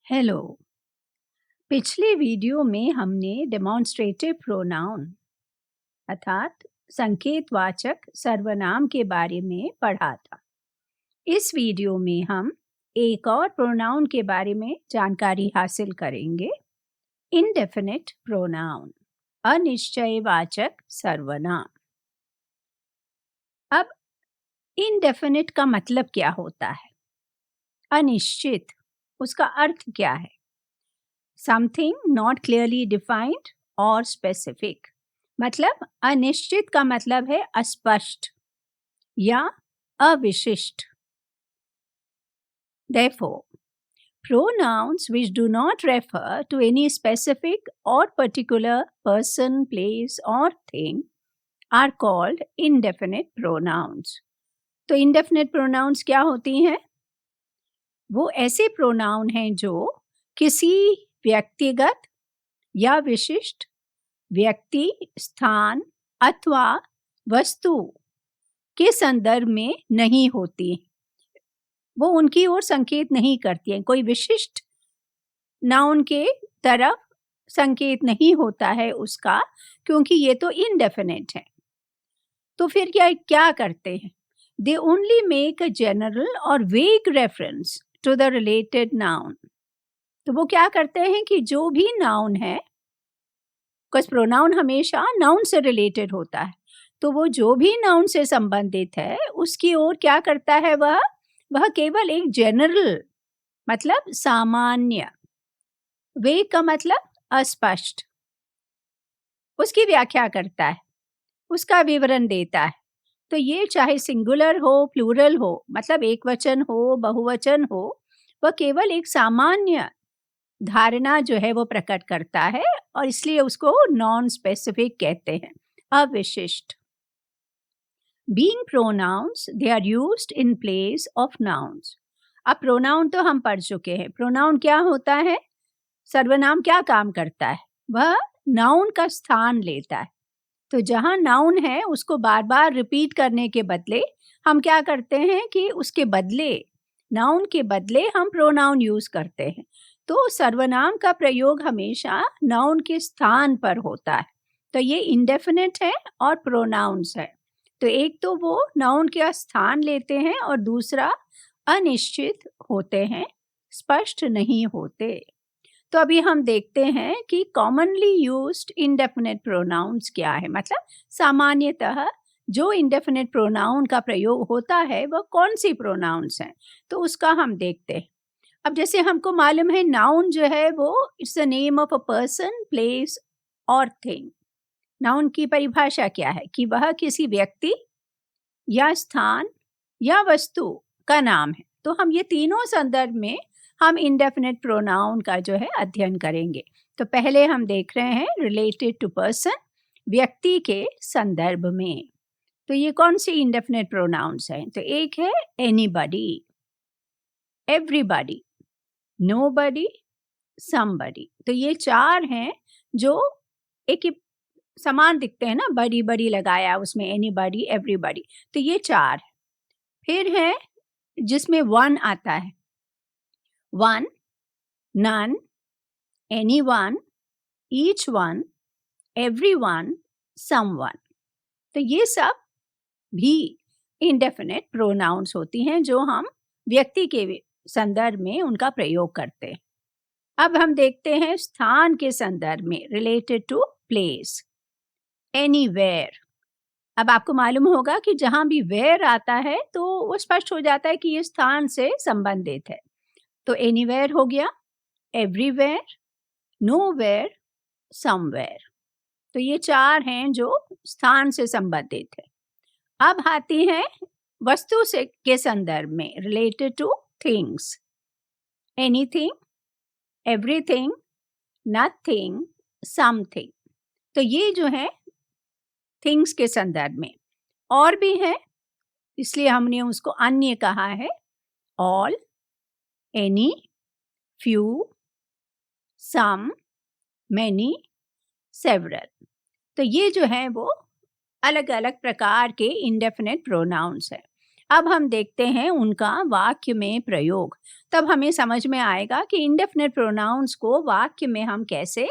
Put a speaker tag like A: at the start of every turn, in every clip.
A: Hello. पिछले video में हमने डेमोन्स्ट्रेटिव प्रोनाउन अर्थात संकेतवाचक सर्वनाम के बारे में पढ़ा था। इस वीडियो में हम एक और प्रोनाउन के बारे में जानकारी हासिल करेंगे। इनडेफिनिट प्रोनाउन, अनिश्चयवाचक सर्वनाम। अब इनडेफिनिट का मतलब क्या होता है? अनिश्चित, उसका अर्थ क्या है? समथिंग नॉट क्लियरली डिफाइंड और स्पेसिफिक। मतलब अनिश्चित का मतलब है अस्पष्ट या अविशिष्ट। Therefore, pronouns which do not refer to any specific or particular person, place or thing are called indefinite pronouns. तो indefinite pronouns क्या होती हैं? वो ऐसे प्रोनाउन हैं जो किसी व्यक्तिगत या विशिष्ट व्यक्ति, स्थान अथवा वस्तु के संदर्भ में नहीं होती। वो उनकी ओर संकेत नहीं करती हैं। कोई विशिष्ट नाउन के तरफ संकेत नहीं होता है उसका, क्योंकि ये तो इनडेफिनिट है। तो फिर क्या करते हैं? They only make a general or vague reference to the related noun. तो वो क्या करते हैं कि जो भी नाउन है, बिकॉज प्रोनाउन हमेशा नाउन से रिलेटेड होता है, तो वो जो भी नाउन से संबंधित है उसकी ओर क्या करता है? वह केवल एक जनरल मतलब सामान्य, वे का मतलब अस्पष्ट, उसकी व्याख्या करता है, उसका विवरण देता है। तो ये चाहे सिंगुलर हो, प्लूरल हो, मतलब एक वचन हो, बहुवचन हो, वह केवल एक सामान्य धारणा जो है वो प्रकट करता है, और इसलिए उसको नॉन स्पेसिफिक कहते हैं, अविशिष्ट। Being pronouns, they are used in place of nouns. अब प्रोनाउन तो हम पढ़ चुके हैं। प्रोनाउन क्या होता है? सर्वनाम क्या काम करता है? वह नाउन का स्थान लेता है। तो जहाँ नाउन है उसको बार बार रिपीट करने के बदले हम क्या करते हैं कि उसके बदले, नाउन के बदले हम प्रोनाउन यूज करते हैं। तो सर्वनाम का प्रयोग हमेशा नाउन के स्थान पर होता है। तो ये इंडेफिनिट है और प्रोनाउंस है। तो एक तो वो नाउन का स्थान लेते हैं और दूसरा अनिश्चित होते हैं, स्पष्ट नहीं होते। तो अभी हम देखते हैं कि कॉमनली यूज्ड इंडेफिनिट प्रोनाउंस क्या है। मतलब सामान्यतः जो इंडेफिनिट प्रोनाउन का प्रयोग होता है वह कौन सी प्रोनाउंस हैं, तो उसका हम देखते हैं। अब जैसे हमको मालूम है नाउन जो है वो it's the name of a person, place और थिंग। नाउन की परिभाषा क्या है? कि वह किसी व्यक्ति या स्थान या वस्तु का नाम है। तो हम ये तीनों संदर्भ में हम इंडेफिनिट प्रोनाउन का जो है अध्ययन करेंगे। तो पहले हम देख रहे हैं रिलेटेड टू पर्सन, व्यक्ति के संदर्भ में। तो ये कौन सी इंडेफिनिट प्रोनाउंस हैं? तो एक है एनीबॉडी, एवरीबॉडी, नोबॉडी, समबॉडी। तो ये चार हैं जो एक ही समान दिखते हैं ना, बड़ी बड़ी लगाया उसमें, एनीबॉडी, एवरीबॉडी। तो ये चार। फिर है जिसमें वन आता है, one, none, anyone, each one, everyone, someone। तो ये सब भी इंडेफिनिट प्रोनाउंस होती हैं जो हम व्यक्ति के संदर्भ में उनका प्रयोग करते हैं। अब हम देखते हैं स्थान के संदर्भ में, रिलेटेड टू प्लेस, एनीवेयर। अब आपको मालूम होगा कि जहां भी वेयर आता है तो वो स्पष्ट हो जाता है कि ये स्थान से संबंधित है। तो एनीवेयर हो गया, एवरीवेयर, नोवेयर, समवेयर। तो ये चार हैं जो स्थान से संबंधित है। अब आती है वस्तु से के संदर्भ में, related two things, anything, everything, nothing, something. तो ये जो है थिंग्स के संदर्भ में। और भी है, इसलिए हमने उसको अन्य कहा है, ऑल, एनी, फ्यू, सम, मैनी, सेवरल। तो ये जो है वो अलग अलग प्रकार के इंडेफिनिट प्रोनाउंस है। अब हम देखते हैं उनका वाक्य में प्रयोग। तब हमें समझ में आएगा कि इंडेफिनिट प्रोनाउंस को वाक्य में हम कैसे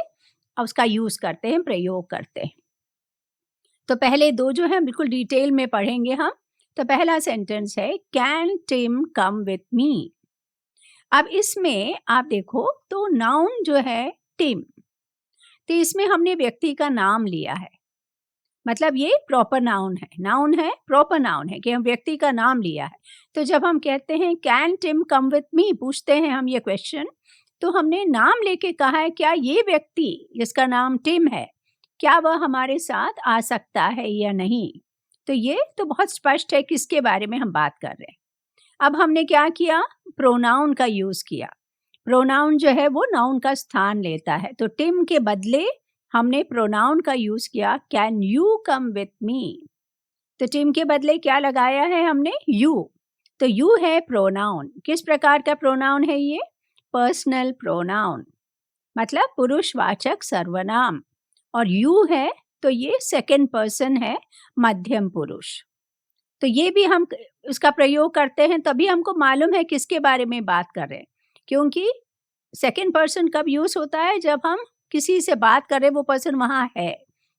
A: उसका यूज करते हैं, प्रयोग करते हैं। तो पहले दो जो है बिल्कुल डिटेल में पढ़ेंगे हम। तो पहला सेंटेंस है, can Tim come with me. अब इसमें आप देखो तो नाउन जो है टिम, तो इसमें हमने व्यक्ति का नाम लिया है, मतलब ये प्रॉपर नाउन है, प्रॉपर नाउन है कि हम व्यक्ति का नाम लिया है। तो जब हम कहते हैं can Tim come with me, पूछते हैं हम ये क्वेश्चन, तो हमने नाम लेके कहा है क्या ये व्यक्ति जिसका नाम टिम है, क्या वह हमारे साथ आ सकता है या नहीं। तो ये तो बहुत स्पष्ट है किसके बारे में हम बात कर रहे हैं। अब हमने क्या किया, प्रोनाउन का यूज किया। प्रोनाउन जो है वो नाउन का स्थान लेता है, तो टिम के बदले हमने प्रोनाउन का यूज किया, कैन यू कम विथ मी। तो टिम के बदले क्या लगाया है हमने, यू। तो यू है प्रोनाउन। किस प्रकार का प्रोनाउन है ये, पर्सनल प्रोनाउन, मतलब पुरुषवाचक सर्वनाम। और यू है तो ये सेकंड पर्सन है, मध्यम पुरुष। तो ये भी हम उसका प्रयोग करते हैं तभी हमको मालूम है किसके बारे में बात कर रहे हैं, क्योंकि सेकंड पर्सन कब यूज होता है, जब हम किसी से बात कर रहे वो पर्सन वहां है।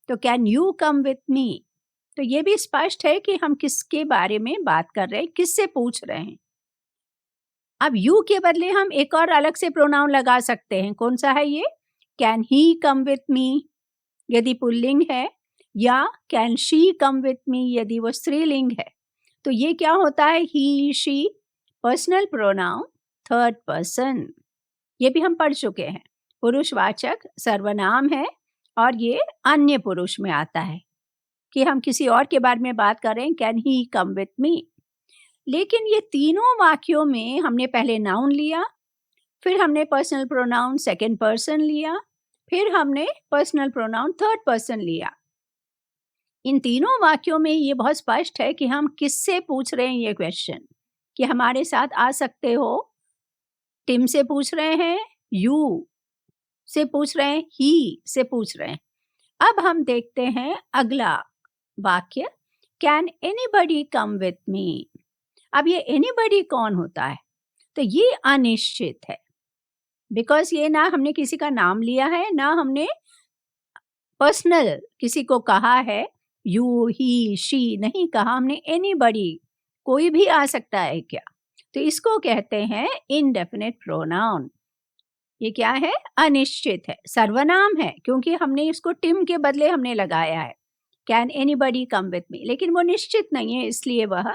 A: तो कैन यू कम विथ मी, तो ये भी स्पष्ट है कि हम किसके बारे में बात कर रहे हैं, किससे पूछ रहे हैं। अब यू के बदले हम एक और अलग से प्रोनाउन लगा सकते हैं। कौन सा है ये, can he come with me यदि पुल्लिंग है, या can she come with me यदि वो स्त्रीलिंग है। तो ये क्या होता है, he she, personal pronoun, third person. ये भी हम पढ़ चुके हैं, पुरुषवाचक सर्वनाम है और ये अन्य पुरुष में आता है कि हम किसी और के बारे में बात कर रहे हैं, कैन ही कम विथ मी। लेकिन ये तीनों वाक्यों में हमने पहले नाउन लिया, फिर हमने पर्सनल प्रोनाउन सेकंड पर्सन लिया, फिर हमने पर्सनल प्रोनाउन थर्ड पर्सन लिया। इन तीनों वाक्यों में ये बहुत स्पष्ट है कि हम किससे पूछ रहे हैं ये क्वेश्चन, कि हमारे साथ आ सकते हो। टिम से पूछ रहे हैं, यू से पूछ रहे हैं, ही से पूछ रहे हैं। अब हम देखते हैं अगला वाक्य, can anybody come with me. अब ये एनीबडी कौन होता है, तो ये अनिश्चित है, बिकॉज ये ना हमने किसी का नाम लिया है, ना हमने पर्सनल किसी को कहा है, यू ही शी नहीं कहा हमने, एनीबडी, कोई भी आ सकता है क्या। तो इसको कहते हैं इनडेफिनिट प्रोनाउन। ये क्या है, अनिश्चित है, सर्वनाम है, क्योंकि हमने इसको टिम के बदले हमने लगाया है, कैन एनीबडी कम विथ मी, लेकिन वो निश्चित नहीं है, इसलिए वह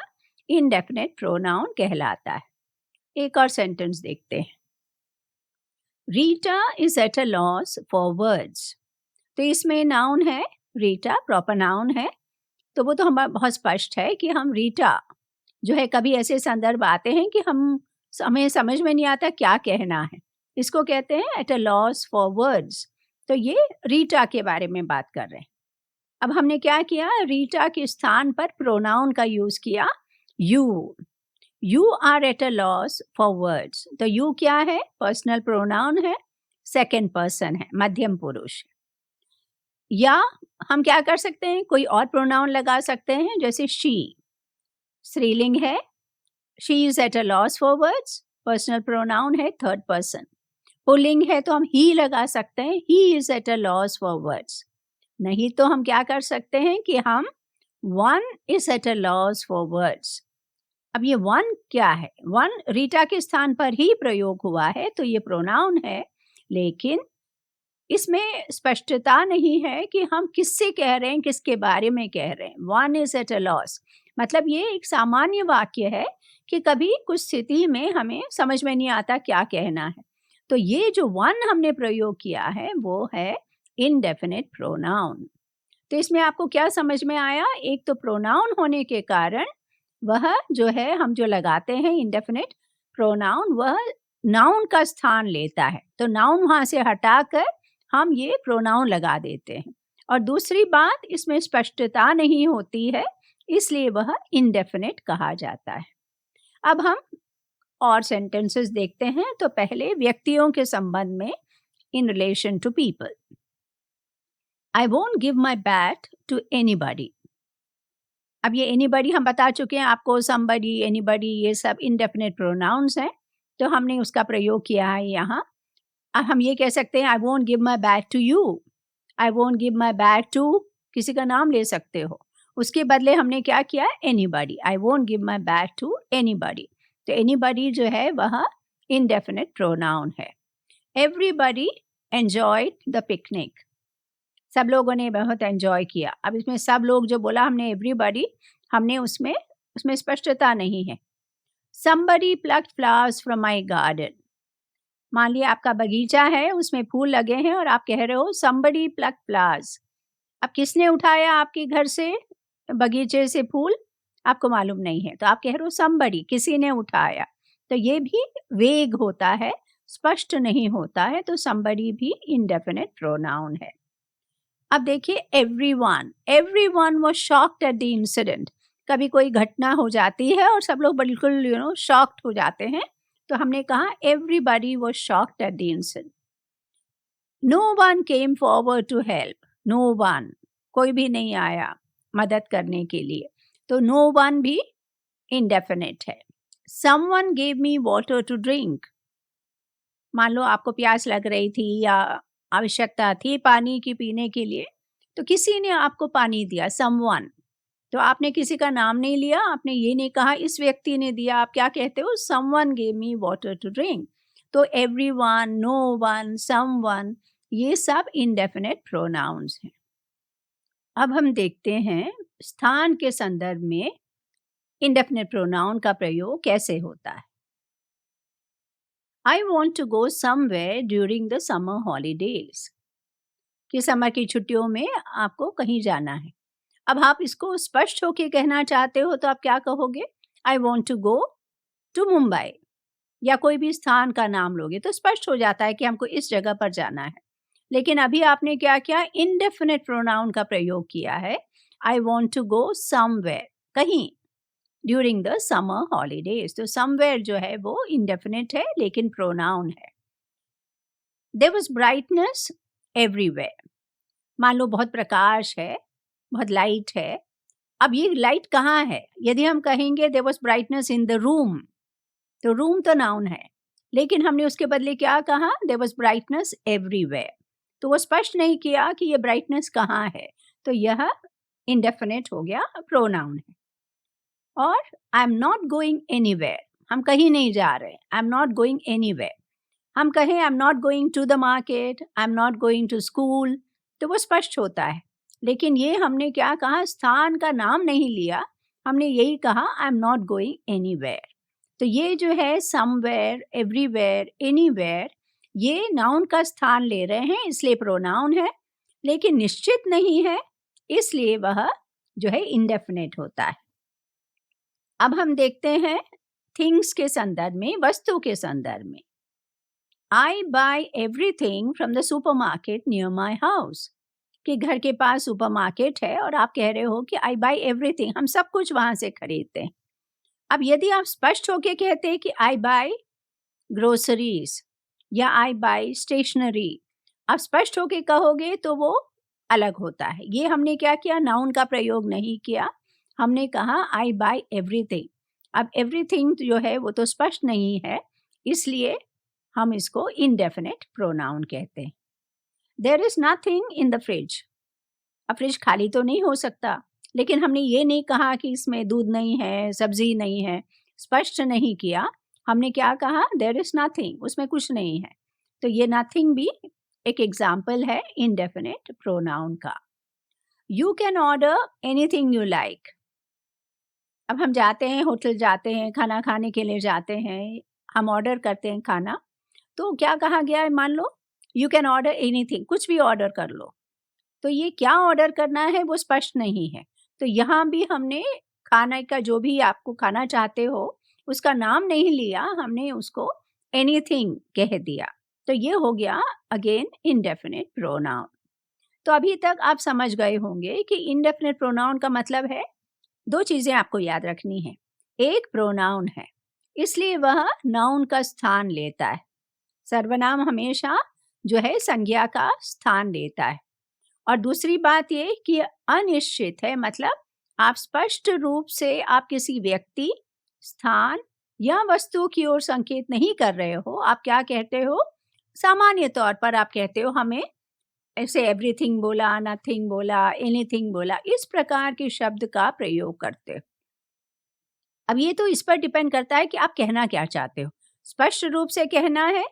A: इनडेफिनिट प्रोनाउन कहलाता है। एक और सेंटेंस देखते हैं, Rita is eight a loss for words. तो इसमें नाउन है रीटा, प्रॉपर नाउन है, तो वो तो हम बहुत स्पष्ट है कि हम रीटा जो है, कभी ऐसे संदर्भ आते हैं कि हमें समझ में नहीं आता क्या कहना है, इसको कहते हैं eight a loss for words. तो ये रीटा के बारे में बात कर रहे हैं। अब हमने क्या किया, रीटा के स्थान पर प्रोनाउन का यूज किया, you. You are at a loss for words. तो यू क्या है, पर्सनल प्रोनाउन है, सेकंड पर्सन है, मध्यम पुरुष। या हम क्या कर सकते हैं, कोई और प्रोनाउन लगा सकते हैं, जैसे शी, स्त्रीलिंग है, she is eight a loss for words, personal pronoun है, थर्ड पर्सन। पुल्लिंग है तो हम ही लगा सकते हैं, he is eight a loss for words. नहीं तो हम क्या कर सकते हैं कि हम one is eight a loss for words. अब ये वन क्या है, वन रीटा के स्थान पर ही प्रयोग हुआ है, तो ये प्रोनाउन है, लेकिन इसमें स्पष्टता नहीं है कि हम किससे कह रहे हैं, किसके बारे में कह रहे हैं। One is eight a loss मतलब ये एक सामान्य वाक्य है कि कभी कुछ स्थिति में हमें समझ में नहीं आता क्या कहना है। तो ये जो वन हमने प्रयोग किया है वो है इनडेफिनिट प्रोनाउन। तो इसमें आपको क्या समझ में आया, एक तो प्रोनाउन होने के कारण वह जो है हम जो लगाते हैं इनडेफिनिट प्रोनाउन, वह नाउन का स्थान लेता है, तो नाउन वहां से हटाकर हम ये प्रोनाउन लगा देते हैं। और दूसरी बात, इसमें स्पष्टता नहीं होती है, इसलिए वह इनडेफिनिट कहा जाता है। अब हम और सेंटेंसेस देखते हैं। तो पहले व्यक्तियों के संबंध में, in relation to people, I won't give my bat to anybody. अब ये एनीबडी हम बता चुके हैं आपको, समबडी, एनीबडी, ये सब इंडेफिनिट प्रोनाउंस हैं, तो हमने उसका प्रयोग किया है यहाँ। अब हम ये कह सकते हैं, I won't give my bag to you, I won't give my bag to, किसी का नाम ले सकते हो, उसके बदले हमने क्या किया, anybody, I won't give my bag to anybody. तो एनीबडी जो है वह इंडेफिनिट प्रोनाउन है। एवरीबडी एंजॉयड द पिकनिक, सब लोगों ने बहुत एंजॉय किया। अब इसमें सब लोग जो बोला हमने एवरीबडी, हमने उसमें स्पष्टता नहीं है। somebody plucked flowers from my garden, मान लिया आपका बगीचा है, उसमें फूल लगे हैं और आप कह रहे हो somebody plucked flowers। अब किसने उठाया आपके घर से बगीचे से फूल, आपको मालूम नहीं है, तो आप कह रहे हो somebody, किसी ने उठाया। तो ये भी वेग होता है, स्पष्ट नहीं होता है, तो somebody भी इंडेफिनिट प्रोनाउन है। अब देखिए everyone was shocked at the incident, कभी कोई घटना हो जाती है और सब लोग बिल्कुल शॉक्ड हो जाते हैं, तो हमने कहा everybody was shocked at the incident। no one came forward to help, no one, कोई भी नहीं आया मदद करने के लिए, तो no one भी इंडेफिनिट है। someone gave me water to drink, मान लो आपको प्यास लग रही थी या आवश्यकता थी पानी की पीने के लिए, तो किसी ने आपको पानी दिया, someone, तो आपने किसी का नाम नहीं लिया, आपने ये नहीं कहा इस व्यक्ति ने दिया, आप क्या कहते हो, someone gave me water to drink। तो everyone, no one, someone, ये सब इंडेफिनिट प्रोनाउंस हैं। अब हम देखते हैं स्थान के संदर्भ में इंडेफिनिट प्रोनाउन का प्रयोग कैसे होता है। I want to go somewhere during the summer holidays, कि समर की छुट्टियों में आपको कहीं जाना है। अब आप इसको स्पष्ट होके कहना चाहते हो तो आप क्या कहोगे, I want to go to Mumbai, या कोई भी स्थान का नाम लोगे तो स्पष्ट हो जाता है कि हमको इस जगह पर जाना है। लेकिन अभी आपने क्या किया, इंडेफिनिट प्रोनाउन का प्रयोग किया है, I want to go somewhere, कहीं, ड्यूरिंग द समर हॉलीडेज। तो समवेयर जो है वो इंडेफिनिट है लेकिन प्रोनाउन है। देयर वाज ब्राइटनेस एवरीवेयर, मान लो बहुत प्रकाश है, बहुत लाइट है। अब ये लाइट कहाँ है, यदि हम कहेंगे there was brightness in the room, तो रूम तो नाउन है, लेकिन हमने उसके बदले क्या कहा, देयर वाज ब्राइटनेस एवरीवेयर, तो वो स्पष्ट नहीं किया कि ये ब्राइटनेस कहाँ है, तो यह इंडेफिनिट हो गया, प्रोनाउन है। और I am not going anywhere, हम कहीं नहीं जा रहे, I am not going anywhere. हम कहें I am not going to the market, I am not going to school, तो वो स्पष्ट होता है। लेकिन ये हमने क्या कहा, स्थान का नाम नहीं लिया, हमने यही कहा आई एम नॉट गोइंग एनीवेयर। तो ये जो है समवेयर, एवरीवेयर, एनीवेयर, ये नाउन का स्थान ले रहे हैं, इसलिए प्रोनाउन है, लेकिन निश्चित नहीं है, इसलिए वह जो है इंडेफिनिट होता है। अब हम देखते हैं थिंग्स के संदर्भ में, वस्तु के संदर्भ में। I buy everything from the supermarket near my house, कि घर के पास सुपरमार्केट है और आप कह रहे हो कि आई बाय एवरीथिंग, हम सब कुछ वहां से खरीदते हैं। अब यदि आप स्पष्ट होके कहते हैं कि आई बाय ग्रोसरीज या आई बाय स्टेशनरी, आप स्पष्ट होके कहोगे तो वो अलग होता है। ये हमने क्या किया, नाउन का प्रयोग नहीं किया, हमने कहा आई बाय एवरीथिंग। अब एवरीथिंग जो है वो तो स्पष्ट नहीं है, इसलिए हम इसको इंडेफिनिट प्रोनाउन कहते हैं। There is nothing in the fridge, अब फ्रिज खाली तो नहीं हो सकता, लेकिन हमने ये नहीं कहा कि इसमें दूध नहीं है, सब्जी नहीं है, स्पष्ट नहीं किया, हमने क्या कहा, देयर इज नथिंग, उसमें कुछ नहीं है। तो ये नथिंग भी एक एग्जाम्पल है इंडेफिनिट प्रोनाउन का। You can order anything you like, अब हम जाते हैं, होटल जाते हैं, खाना खाने के लिए जाते हैं, हम ऑर्डर करते हैं खाना, तो क्या कहा गया है, मान लो यू कैन ऑर्डर एनीथिंग, कुछ भी ऑर्डर कर लो, तो ये क्या ऑर्डर करना है वो स्पष्ट नहीं है। तो यहाँ भी हमने खाने का, जो भी आपको खाना चाहते हो उसका नाम नहीं लिया, हमने उसको एनीथिंग कह दिया, तो ये हो गया अगेन इंडेफिनिट प्रोनाउन। तो अभी तक आप समझ गए होंगे कि इंडेफिनिट प्रोनाउन का मतलब है, दो चीजें आपको याद रखनी है। एक, प्रोनाउन है इसलिए वह नाउन का स्थान लेता है, सर्वनाम हमेशा जो है संज्ञा का स्थान लेता है। और दूसरी बात ये कि अनिश्चित है, मतलब आप स्पष्ट रूप से आप किसी व्यक्ति, स्थान या वस्तु की ओर संकेत नहीं कर रहे हो। आप क्या कहते हो? सामान्य तौर पर आप कहते हो हमें ऐसे एवरीथिंग बोला, नथिंग बोला, एनीथिंग बोला, इस प्रकार के शब्द का प्रयोग करते हो। अब ये तो इस पर डिपेंड करता है कि आप कहना क्या चाहते हो। स्पष्ट रूप से कहना है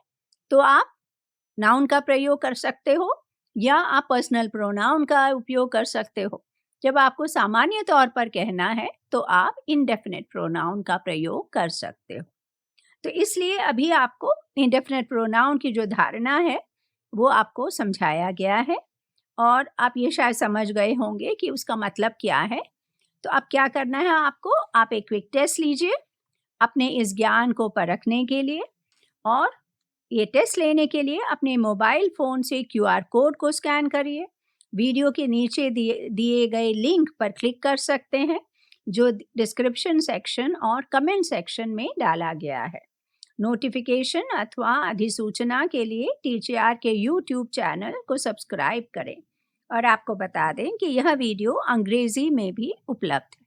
A: तो आप नाउन का प्रयोग कर सकते हो या आप पर्सनल प्रोनाउन का उपयोग कर सकते हो। जब आपको सामान्य तौर पर कहना है तो आप इंडेफिनिट प्रोनाउन का प्रयोग कर सकते हो। तो इसलिए अभी आपको इंडेफिनिट प्रोनाउन की जो धारणा है वो आपको समझाया गया है और आप ये शायद समझ गए होंगे कि उसका मतलब क्या है। तो अब क्या करना है आपको? आप एक क्विक टेस्ट लीजिए अपने इस ज्ञान को परखने के लिए, और ये टेस्ट लेने के लिए अपने मोबाइल फ़ोन से क्यूआर कोड को स्कैन करिए। वीडियो के नीचे दिए दिए गए लिंक पर क्लिक कर सकते हैं जो डिस्क्रिप्शन सेक्शन और कमेंट सेक्शन में डाला गया है। नोटिफिकेशन अथवा अधिसूचना के लिए टीचीआर के यूट्यूब चैनल को सब्सक्राइब करें और आपको बता दें कि यह वीडियो अंग्रेजी में भी उपलब्ध है।